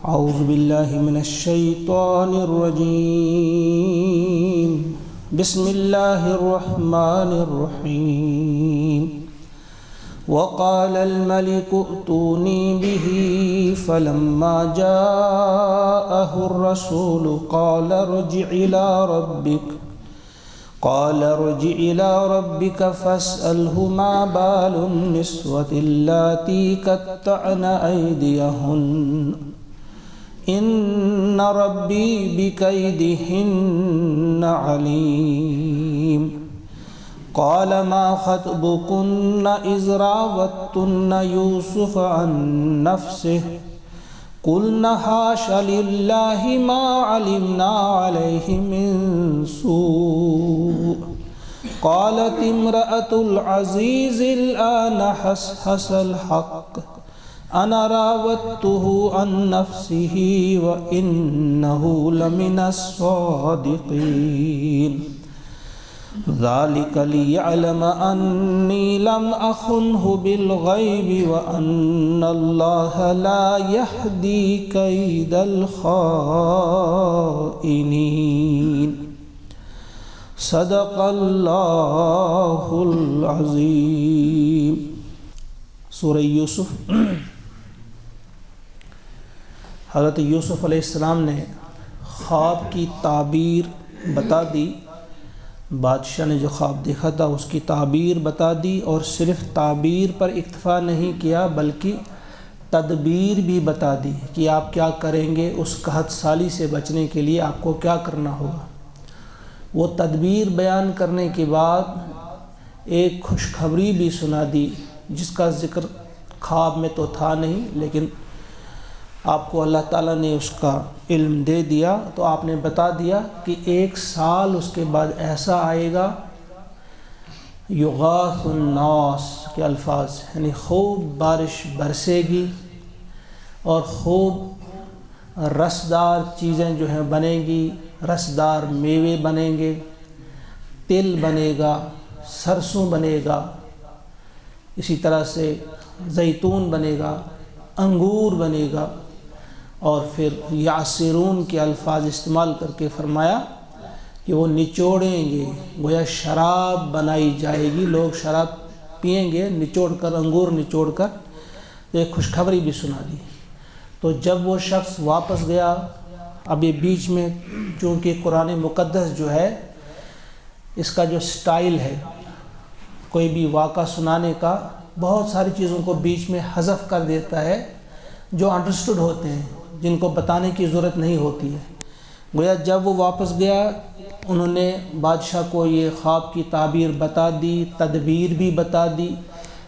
اعوذ باللہ من الشیطان الرجیم بسم اللہ الرحمن الرحیم وقال الملك ائتوني به فلما جاءه الرسول قال ارجع إلى ربك فاسأله ما بال النسوة اللاتي قطعن أيديهن إن ربي بكيدهن عليم قال ما خطبكن إذ راوتن يوسف عن نفسه قلنا حاش لله ما علمنا عليه من سوء قالت امرأة العزيز الآن حسحس الحق أنا راودته عن نفسه وإنه لمن الصادقين ذلك ليعلم أني لم أخنه بالغيب وأن الله لا يهدي كيد الخائنين صدق الله العظيم. سورہ یوسف. حضرت یوسف علیہ السلام نے خواب کی تعبیر بتا دی. بادشاہ نے جو خواب دیکھا تھا اس کی تعبیر بتا دی، اور صرف تعبیر پر اکتفا نہیں کیا بلکہ تدبیر بھی بتا دی کہ آپ کیا کریں گے، اس قحط سالی سے بچنے کے لیے آپ کو کیا کرنا ہوگا. وہ تدبیر بیان کرنے کے بعد ایک خوشخبری بھی سنا دی جس کا ذکر خواب میں تو تھا نہیں، لیکن آپ کو اللہ تعالیٰ نے اس کا علم دے دیا تو آپ نے بتا دیا کہ 1 سال اس کے بعد ایسا آئے گا یغاث الناس کے الفاظ، یعنی خوب بارش برسے گی اور خوب رسدار چیزیں جو ہیں بنیں گی، رسدار میوے بنیں گے، تل بنے گا، سرسوں بنے گا، اسی طرح سے زیتون بنے گا، انگور بنے گا. اور پھر یعصرون کے الفاظ استعمال کر کے فرمایا کہ وہ نچوڑیں گے، گویا شراب بنائی جائے گی، لوگ شراب پئیں گے نچوڑ کر، انگور نچوڑ کر. ایک خوشخبری بھی سنا دی. تو جب وہ شخص واپس گیا، اب یہ بیچ میں چونکہ قرآن مقدس جو ہے اس کا جو سٹائل ہے کوئی بھی واقعہ سنانے کا، بہت ساری چیزوں کو بیچ میں حذف کر دیتا ہے جو انڈرسٹوڈ ہوتے ہیں، جن کو بتانے کی ضرورت نہیں ہوتی ہے. گویا جب وہ واپس گیا انہوں نے بادشاہ کو یہ خواب کی تعبیر بتا دی، تدبیر بھی بتا دی.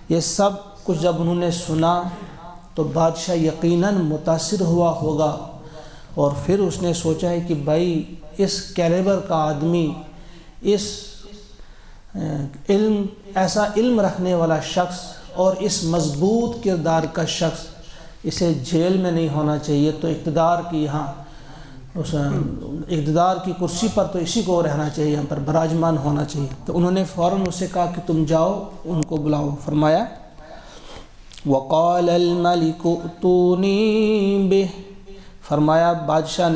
یہ سب کچھ جب انہوں نے سنا تو بادشاہ یقیناً متاثر ہوا ہوگا، اور پھر اس نے سوچا ہے کہ بھائی اس کیلیبر کا آدمی، اس ایسا علم رکھنے والا شخص اور اس مضبوط کردار کا شخص، اسے جیل میں نہیں ہونا چاہیے، تو اقتدار کی کرسی پر تو اسی کو رہنا چاہیے، ہم پر براجمان ہونا چاہیے. تو انہوں نے فوراً اسے کہا کہ تم جاؤ ان کو بلاؤ. فرمایا وقال الملك ائتوني به، فرمایا بادشاہ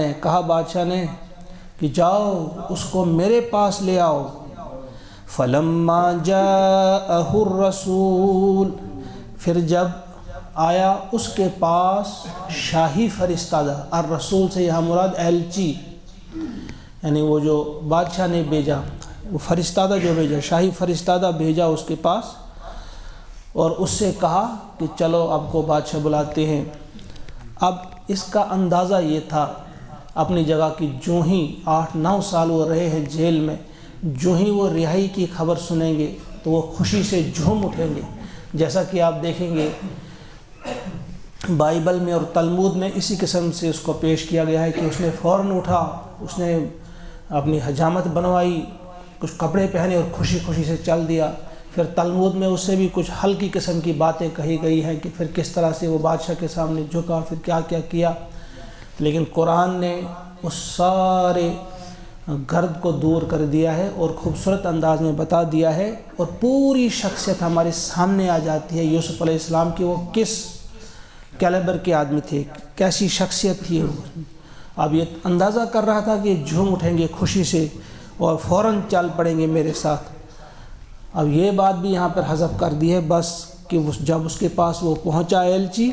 نے کہ جاؤ اس کو میرے پاس لے آؤ. فلما جاءه الرسول، پھر جب آیا اس کے پاس شاہی فرستادہ. الرسول سے یہاں مراد ایلچی، یعنی وہ جو بادشاہ نے بھیجا، وہ فرستادہ جو بھیجا، شاہی فرستادہ بھیجا اس کے پاس، اور اس سے کہا کہ چلو اب کو بادشاہ بلاتے ہیں. اب اس کا اندازہ یہ تھا اپنی جگہ کی، جو ہی 8-9 سال وہ رہے ہیں جیل میں، جو ہی وہ رہائی کی خبر سنیں گے تو وہ خوشی سے جھوم اٹھیں گے. جیسا کہ آپ دیکھیں گے بائبل میں اور تلمود میں اسی قسم سے اس کو پیش کیا گیا ہے کہ اس نے فوراً اٹھا، اس نے اپنی حجامت بنوائی، کچھ کپڑے پہنے اور خوشی خوشی سے چل دیا. پھر تلمود میں اس سے بھی کچھ ہلکی قسم کی باتیں کہی گئی ہیں کہ پھر کس طرح سے وہ بادشاہ کے سامنے جھکا، پھر کیا کیا کیا. لیکن قرآن نے اس سارے گرد کو دور کر دیا ہے اور خوبصورت انداز میں بتا دیا ہے، اور پوری شخصیت ہمارے سامنے آ جاتی ہے یوسف علیہ السلام کی. وہ کس کیلیبر کے آدمی تھے، کیسی شخصیت تھی وہ۔ اب یہ اندازہ کر رہا تھا کہ جھوم اٹھیں گے خوشی سے اور فوراً چل پڑیں گے میرے ساتھ۔ اب یہ بات بھی یہاں پر حذف کر دی ہے بس کہ جب اس کے پاس وہ پہنچا ایلچی،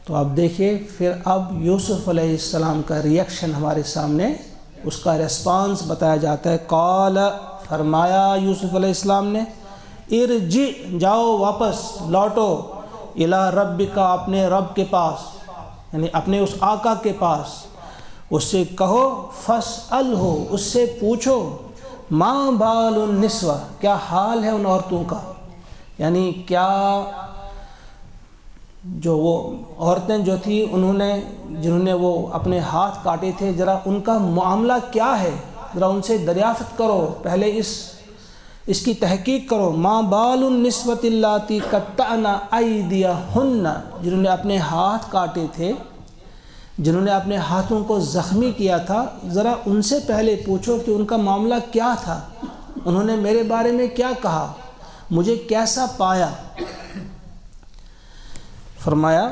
تو اب دیکھیں پھر اب یوسف علیہ السلام کا ریئیکشن ہمارے سامنے، اس کا ریسپانس بتایا جاتا ہے۔ قال، فرمایا یوسف علیہ السلام نے، ارجع، جاؤ واپس لوٹو، الی ربک، اپنے رب کے پاس، یعنی اپنے اس آقا کے پاس، اس سے کہو فاسألہ، اس سے پوچھو، ما بال النسوہ، کیا حال ہے ان عورتوں کا، یعنی کیا جو وہ عورتیں جو تھیں جنہوں نے وہ اپنے ہاتھ کاٹے تھے، ذرا ان کا معاملہ کیا ہے، ذرا ان سے دریافت کرو، پہلے اس کی تحقیق کرو۔ ما بال النسوۃ اللاتی قطعن ایدیہن، جنہوں نے اپنے ہاتھ کاٹے تھے، جنہوں نے اپنے ہاتھوں کو زخمی کیا تھا، ذرا ان سے پہلے پوچھو کہ ان کا معاملہ کیا تھا، انہوں نے میرے بارے میں کیا کہا، مجھے کیسا پایا۔ فرمایا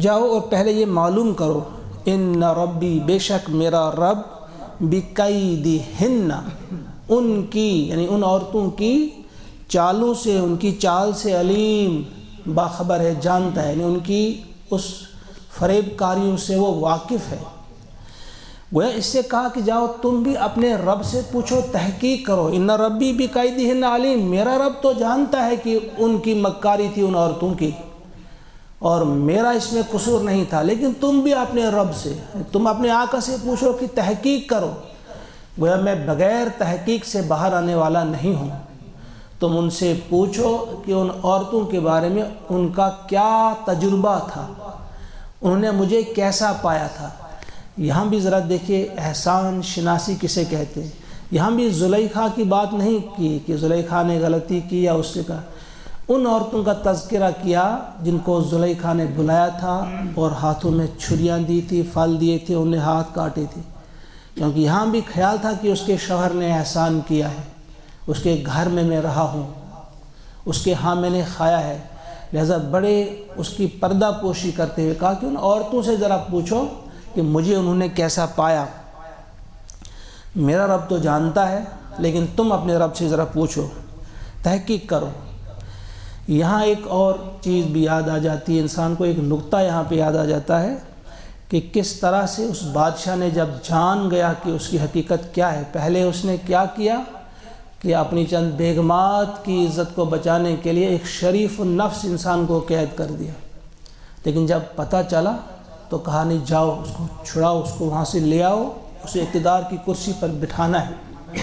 جاؤ اور پہلے یہ معلوم کرو، ان ربی، بے شک میرا رب، بکیدہن، ان کی یعنی ان عورتوں کی چالوں سے، ان کی چال سے علیم، باخبر ہے، جانتا ہے، یعنی ان کی اس فریب کاریوں سے وہ واقف ہے۔ گویا اس سے کہا کہ جاؤ تم بھی اپنے رب سے پوچھو، تحقیق کرو، ان ربی بکیدہن علیم، میرا رب تو جانتا ہے کہ ان کی مکاری تھی ان عورتوں کی، اور میرا اس میں قصور نہیں تھا، لیکن تم بھی اپنے رب سے، تم اپنے آقا سے پوچھو کہ تحقیق کرو۔ گویا میں بغیر تحقیق سے باہر آنے والا نہیں ہوں، تم ان سے پوچھو کہ ان عورتوں کے بارے میں ان کا کیا تجربہ تھا، انہوں نے مجھے کیسا پایا تھا۔ یہاں بھی ذرا دیکھیے احسان شناسی کسے کہتے ہیں۔ یہاں بھی زلیخا کی بات نہیں کی کہ زلیخا نے غلطی کی یا اس سے کہا، ان عورتوں کا تذکرہ کیا جن کو زلیخا نے بلایا تھا اور ہاتھوں میں چھریاں دی تھی، پھل دیے تھے، انہیں ہاتھ کاٹے تھے، کیونکہ یہاں بھی خیال تھا کہ اس کے شوہر نے احسان کیا ہے، اس کے گھر میں رہا ہوں، اس کے ہاں میں نے کھایا ہے، لہذا بڑے اس کی پردہ پوشی کرتے ہوئے کہا کہ ان عورتوں سے ذرا پوچھو کہ مجھے انہوں نے کیسا پایا۔ میرا رب تو جانتا ہے، لیکن تم اپنے رب سے ذرا پوچھو، تحقیق کرو۔ یہاں ایک اور چیز بھی یاد آ جاتی ہے انسان کو، ایک نقطہ یہاں پہ یاد آ جاتا ہے کہ کس طرح سے اس بادشاہ نے جب جان گیا کہ اس کی حقیقت کیا ہے، پہلے اس نے کیا کیا کہ اپنی چند بیگمات کی عزت کو بچانے کے لیے ایک شریف النفس انسان کو قید کر دیا، لیکن جب پتہ چلا تو کہا نہیں، جاؤ اس کو چھڑاؤ، اس کو وہاں سے لے آؤ، اسے اقتدار کی کرسی پر بٹھانا ہے۔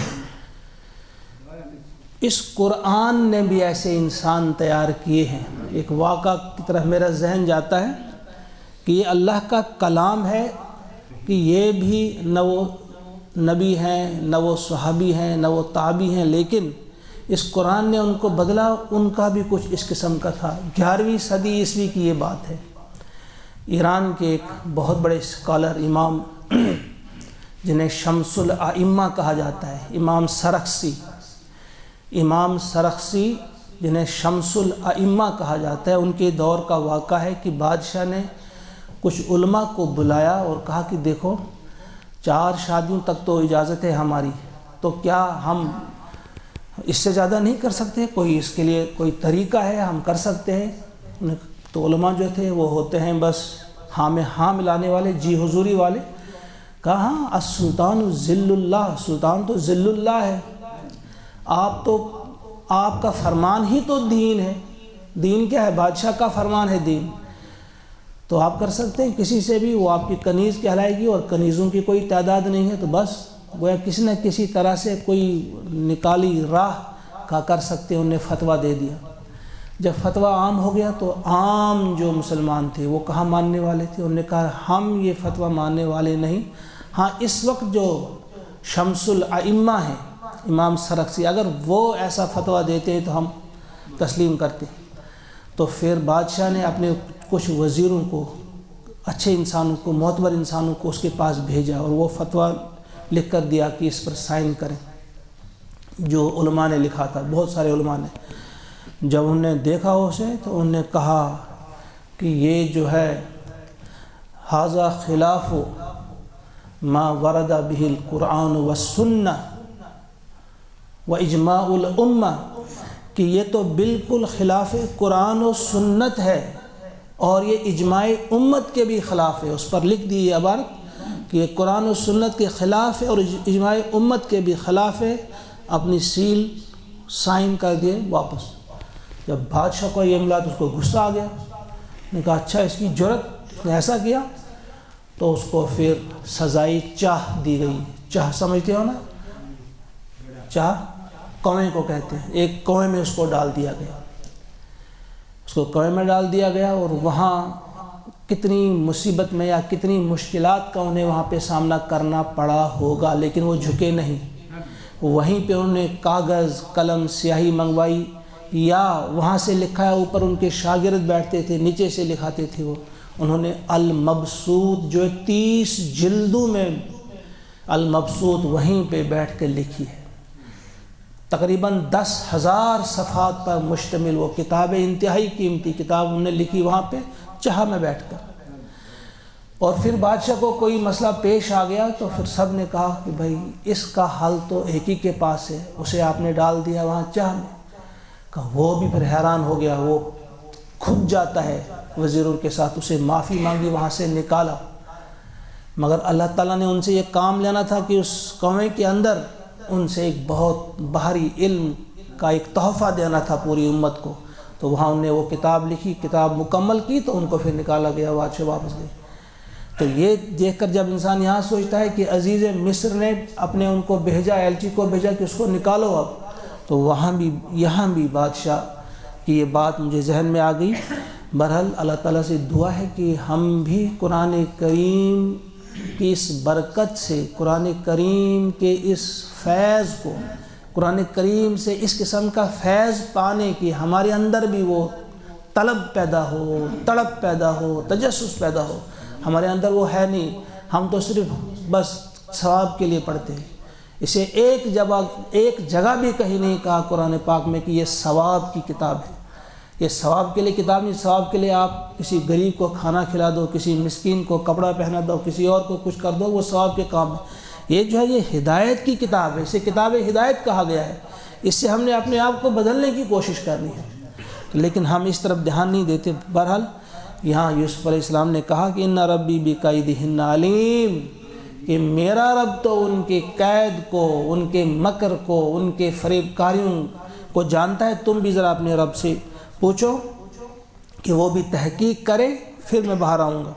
اس قرآن نے بھی ایسے انسان تیار کیے ہیں۔ ایک واقعہ کی طرف میرا ذہن جاتا ہے کہ یہ اللہ کا کلام ہے، کہ یہ بھی نہ وہ نبی ہیں، نہ وہ صحابی ہیں، نہ وہ تابعی ہیں، لیکن اس قرآن نے ان کو بدلا، ان کا بھی کچھ اس قسم کا تھا۔ 11ویں صدی عیسوی کی یہ بات ہے۔ ایران کے ایک بہت بڑے اسکالر، امام جنہیں شمس الائمہ کہا جاتا ہے، امام سرخسی جنہیں شمس الائمہ کہا جاتا ہے، ان کے دور کا واقعہ ہے کہ بادشاہ نے کچھ علماء کو بلایا اور کہا کہ دیکھو 4 شادیوں تک تو اجازت ہے ہماری، تو کیا ہم اس سے زیادہ نہیں کر سکتے؟ کوئی اس کے لیے کوئی طریقہ ہے، ہم کر سکتے ہیں؟ تو علماء جو تھے وہ ہوتے ہیں بس ہاں میں ہاں ملانے والے، جی حضوری والے۔ کہا ہاں، السلطان ذل اللہ، سلطان تو ذل اللہ ہے، آپ کا فرمان ہی تو دین ہے، دین کیا ہے؟ بادشاہ کا فرمان ہے دین، تو آپ کر سکتے ہیں کسی سے بھی، وہ آپ کی کنیز کہلائے گی، اور کنیزوں کی کوئی تعداد نہیں ہے، تو بس گویا کسی نہ کسی طرح سے کوئی نکالی راہ کا کر سکتے ہیں۔ انہیں فتویٰ دے دیا۔ جب فتویٰ عام ہو گیا تو عام جو مسلمان تھے وہ کہاں ماننے والے تھے؟ انہوں نے کہا ہم یہ فتویٰ ماننے والے نہیں۔ ہاں اس وقت جو شمس الائمہ ہیں، امام سرخسی، اگر وہ ایسا فتویٰ دیتے ہیں تو ہم تسلیم کرتے ہیں۔ تو پھر بادشاہ نے اپنے کچھ وزیروں کو، اچھے انسانوں کو، معتبر انسانوں کو اس کے پاس بھیجا، اور وہ فتویٰ لکھ کر دیا کہ اس پر سائن کریں، جو علماء نے لکھا تھا، بہت سارے علماء نے۔ جب انہوں نے دیکھا اسے تو انہوں نے کہا کہ یہ جو ہے ھذا خلاف ما ورد به القرآن والسنہ واجماع الامہ، کہ یہ تو بالکل خلاف قرآن و سنت ہے اور یہ اجماع امت کے بھی خلاف ہے۔ اس پر لکھ دی یہ عبارت کہ یہ قرآن و سنت کے خلاف ہے اور اجماع امت کے بھی خلاف ہے، اپنی سیل سائن کر دیے واپس۔ جب بادشاہ کو یہ ملا تو اس کو غصہ آ گیا، نے کہا اچھا اس کی جرأت، اس نے ایسا کیا، تو اس کو پھر سزائے چاہ دی گئی۔ چاہ سمجھتے ہو نا، چاہ کنویں کو کہتے ہیں، ایک کنویں میں اس کو ڈال دیا گیا، اس کو کنویں میں ڈال دیا گیا، اور وہاں کتنی مصیبت میں یا کتنی مشکلات کا انہیں وہاں پہ سامنا کرنا پڑا ہوگا، لیکن وہ جھکے نہیں۔ وہیں پہ انہوں نے کاغذ قلم سیاہی منگوائی، یا وہاں سے لکھا ہے، اوپر ان کے شاگرد بیٹھتے تھے، نیچے سے لکھاتے تھے وہ، انہوں نے المبسوط جو 30 جلدوں میں المبسوط وہیں پہ بیٹھ کے لکھی ہے۔ تقریباً 10,000 صفحات پر مشتمل وہ کتاب، انتہائی قیمتی کتاب انہوں نے لکھی وہاں پہ چاہ میں بیٹھ کر۔ اور پھر بادشاہ کو کوئی مسئلہ پیش آ گیا تو پھر سب نے کہا کہ بھائی اس کا حل تو ایک ہی کے پاس ہے، اسے آپ نے ڈال دیا وہاں چاہ میں۔ کہا وہ بھی پھر حیران ہو گیا، وہ کھد جاتا ہے وزیروں کے ساتھ، اسے معافی مانگی، وہاں سے نکالا۔ مگر اللہ تعالیٰ نے ان سے یہ کام لینا تھا کہ اس کنویں کے اندر ان سے ایک بہت باہری علم کا ایک تحفہ دینا تھا پوری امت کو، تو وہاں انہوں نے وہ کتاب لکھی، کتاب مکمل کی، تو ان کو پھر نکالا گیا، بادشاہ واپس گئے۔ تو یہ دیکھ کر جب انسان یہاں سوچتا ہے کہ عزیز مصر نے اپنے ان کو بھیجا، ایلچی کو بھیجا کہ اس کو نکالو اب، تو وہاں بھی یہاں بھی بادشاہ کی یہ بات مجھے ذہن میں آ گئی۔ بہرحال اللہ تعالیٰ سے دعا ہے کہ ہم بھی قرآن کریم کی اس برکت سے، قرآن کریم کے اس فیض کو، قرآن کریم سے اس قسم کا فیض پانے کی ہمارے اندر بھی وہ طلب پیدا ہو، تڑپ پیدا ہو، تجسس پیدا ہو۔ ہمارے اندر وہ ہے نہیں، ہم تو صرف بس ثواب کے لیے پڑھتے ہیں۔ اسے ایک جگہ بھی کہیں نہیں کہا قرآن پاک میں کہ یہ ثواب کی کتاب ہے، یہ ثواب کے لیے کتاب نہیں۔ ثواب کے لیے آپ کسی غریب کو کھانا کھلا دو، کسی مسکین کو کپڑا پہنا دو، کسی اور کو کچھ کر دو، وہ ثواب کے کام ہے۔ یہ جو ہے یہ ہدایت کی کتاب ہے، اسے کتاب ہدایت کہا گیا ہے۔ اس سے ہم نے اپنے آپ کو بدلنے کی کوشش کرنی ہے، لیکن ہم اس طرف دھیان نہیں دیتے۔ بہرحال یہاں یوسف علیہ السلام نے کہا کہ ان ربی بکیدہن علیم، کہ میرا رب تو ان کے قید کو، ان کے مکر کو، ان کے فریب کاریوں کو جانتا ہے۔ تم بھی ذرا اپنے رب سے پوچھو کہ وہ بھی تحقیق کرے، پھر میں باہر آؤں گا۔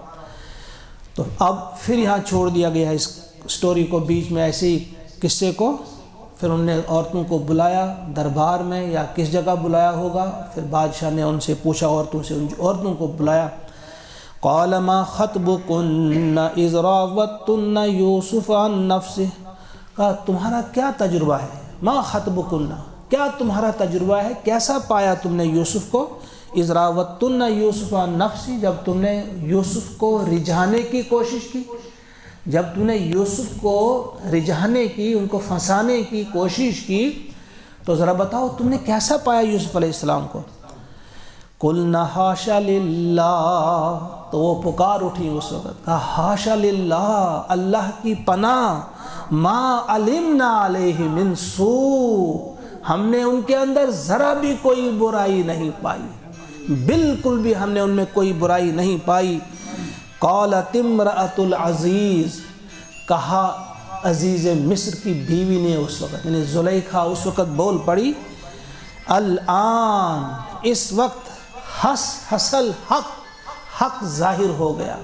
تو اب پھر یہاں چھوڑ دیا گیا ہے اس سٹوری کو بیچ میں، ایسے ہی قصے کو۔ پھر انہوں نے عورتوں کو بلایا دربار میں، یا کس جگہ بلایا ہوگا، پھر بادشاہ نے ان سے پوچھا، عورتوں سے، ان عورتوں کو بلایا۔ قال ما خطبكن اذ راوتن یوسف عن نفسه، کہا تمہارا کیا تجربہ ہے، ما خطبكن، کیا تمہارا تجربہ ہے، کیسا پایا تم نے یوسف کو، اذ راوتن یوسف عن نفسه، جب تم نے یوسف کو رجھانے کی کوشش کی، جب تم نے یوسف کو رجھانے کی، ان کو پھنسانے کی کوشش کی، تو ذرا بتاؤ تم نے کیسا پایا یوسف علیہ السلام کو۔ قلنا حاشا للہ، تو وہ پکار اٹھی اس وقت، کہا حاشا للہ، اللہ کی پناہ، ما علمنا علیہ من سوء، ہم نے ان کے اندر ذرا بھی کوئی برائی نہیں پائی، بالکل بھی ہم نے ان میں کوئی برائی نہیں پائی۔ قالت امرأۃ العزیز، کہا عزیز مصر کی بیوی نے اس وقت، یعنی زلیخا اس وقت بول پڑی، الآن، اس وقت، حصل حق ظاہر ہو گیا،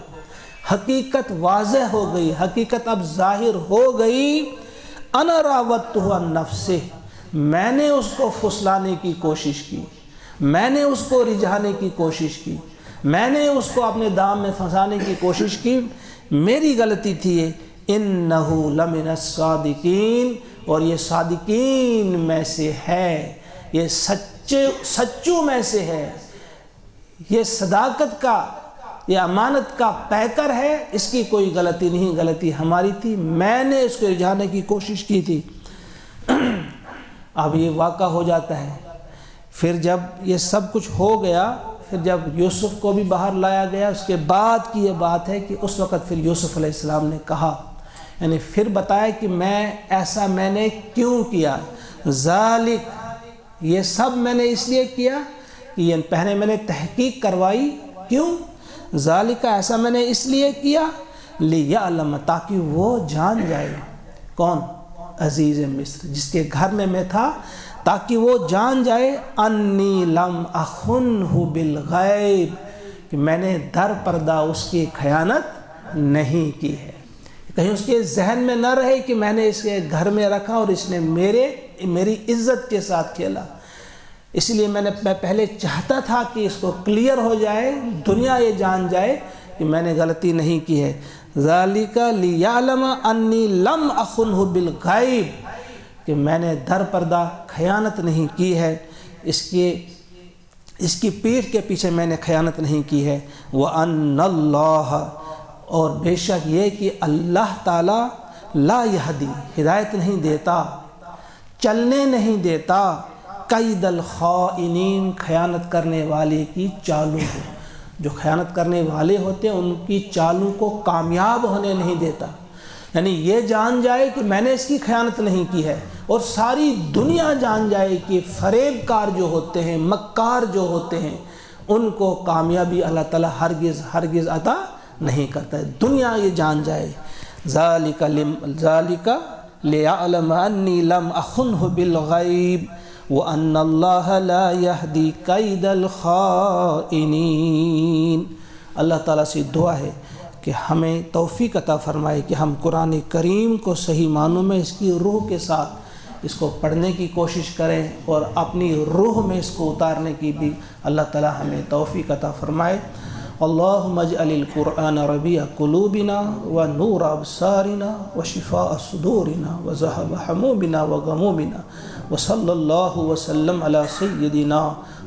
حقیقت واضح ہو گئی، حقیقت اب ظاہر ہو گئی، انا راودتہ عن نفسہ، میں نے اس کو پھسلانے کی کوشش کی، میں نے اس کو رجھانے کی کوشش کی، میں نے اس کو اپنے دام میں پھنسانے کی کوشش کی، میری غلطی تھی یہ، انہ لمن الصادقین، اور یہ صادقین میں سے ہے، یہ سچوں میں سے ہے، یہ صداقت کا، یہ امانت کا پیکر ہے، اس کی کوئی غلطی نہیں، غلطی ہماری تھی، میں نے اس کو رجھانے کی کوشش کی تھی۔ اب یہ واقعہ ہو جاتا ہے، پھر جب یہ سب کچھ ہو گیا، پھر جب یوسف کو بھی باہر لایا گیا، اس کے بعد کی یہ بات ہے کہ اس وقت پھر یوسف علیہ السلام نے کہا، یعنی پھر بتایا کہ میں نے کیوں کیا، ذالک یہ سب میں نے اس لیے کیا کہ یہ پہلے میں نے تحقیق کروائی، کیوں، ذالک ایسا میں نے اس لیے کیا، لیعلم تاکہ وہ جان جائے، کون، عزیز مصر جس کے گھر میں تھا، تاکہ وہ جان جائے انی لم اخنہ بالغیب کہ میں نے در پردہ اس کی خیانت نہیں کی ہے، کہیں اس کے ذہن میں نہ رہے کہ میں نے اس کے گھر میں رکھا اور اس نے میری عزت کے ساتھ کھیلا، اس لیے میں پہلے چاہتا تھا کہ اس کو کلیئر ہو جائے، دنیا یہ جان جائے کہ میں نے غلطی نہیں کی ہے، ذالک لیعلم انی لم اخنہ بالغیب کہ میں نے در پردہ خیانت نہیں کی ہے، اس کی پیٹھ کے پیچھے میں نے خیانت نہیں کی ہے، وَأَنَّ اللَّهَ اور بے شک یہ کہ اللہ تعالیٰ لا یہدی ہدایت نہیں دیتا، چلنے نہیں دیتا، قید الخائنین خیانت کرنے والے کی چالوں کو، جو خیانت کرنے والے ہوتے ہیں ان کی چالوں کو کامیاب ہونے نہیں دیتا، یعنی یہ جان جائے کہ میں نے اس کی خیانت نہیں کی ہے، اور ساری دنیا جان جائے کہ فریب کار جو ہوتے ہیں، مکار جو ہوتے ہیں، ان کو کامیابی اللہ تعالیٰ ہرگز عطا نہیں کرتا ہے، دنیا یہ جان جائے، ذالک لیعلم انی لم اخنہ بالغیب وَأَنَّ اللَّهَ لَا يَهْدِي قَيْدَ الْخَائِنِينَ۔ اللہ تعالیٰ سے دعا ہے کہ ہمیں توفیق عطا فرمائے کہ ہم قرآن کریم کو صحیح معنوں میں اس کی روح کے ساتھ اس کو پڑھنے کی کوشش کریں، اور اپنی روح میں اس کو اتارنے کی بھی اللہ تعالیٰ ہمیں توفیق عطا فرمائے۔ اللہم اجعل القرآن ربیع قلوبنا ونور ابصارنا وشفاء صدورنا وذهب حمومنا وغمومنا، وصلی اللہ وسلم علی سیدنا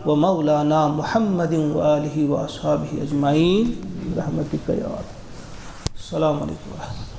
ومولانا محمد وآلہ واصحابہ اجمعین برحمتک یا اللہ۔ السلام علیکم ورحمۃ اللہ۔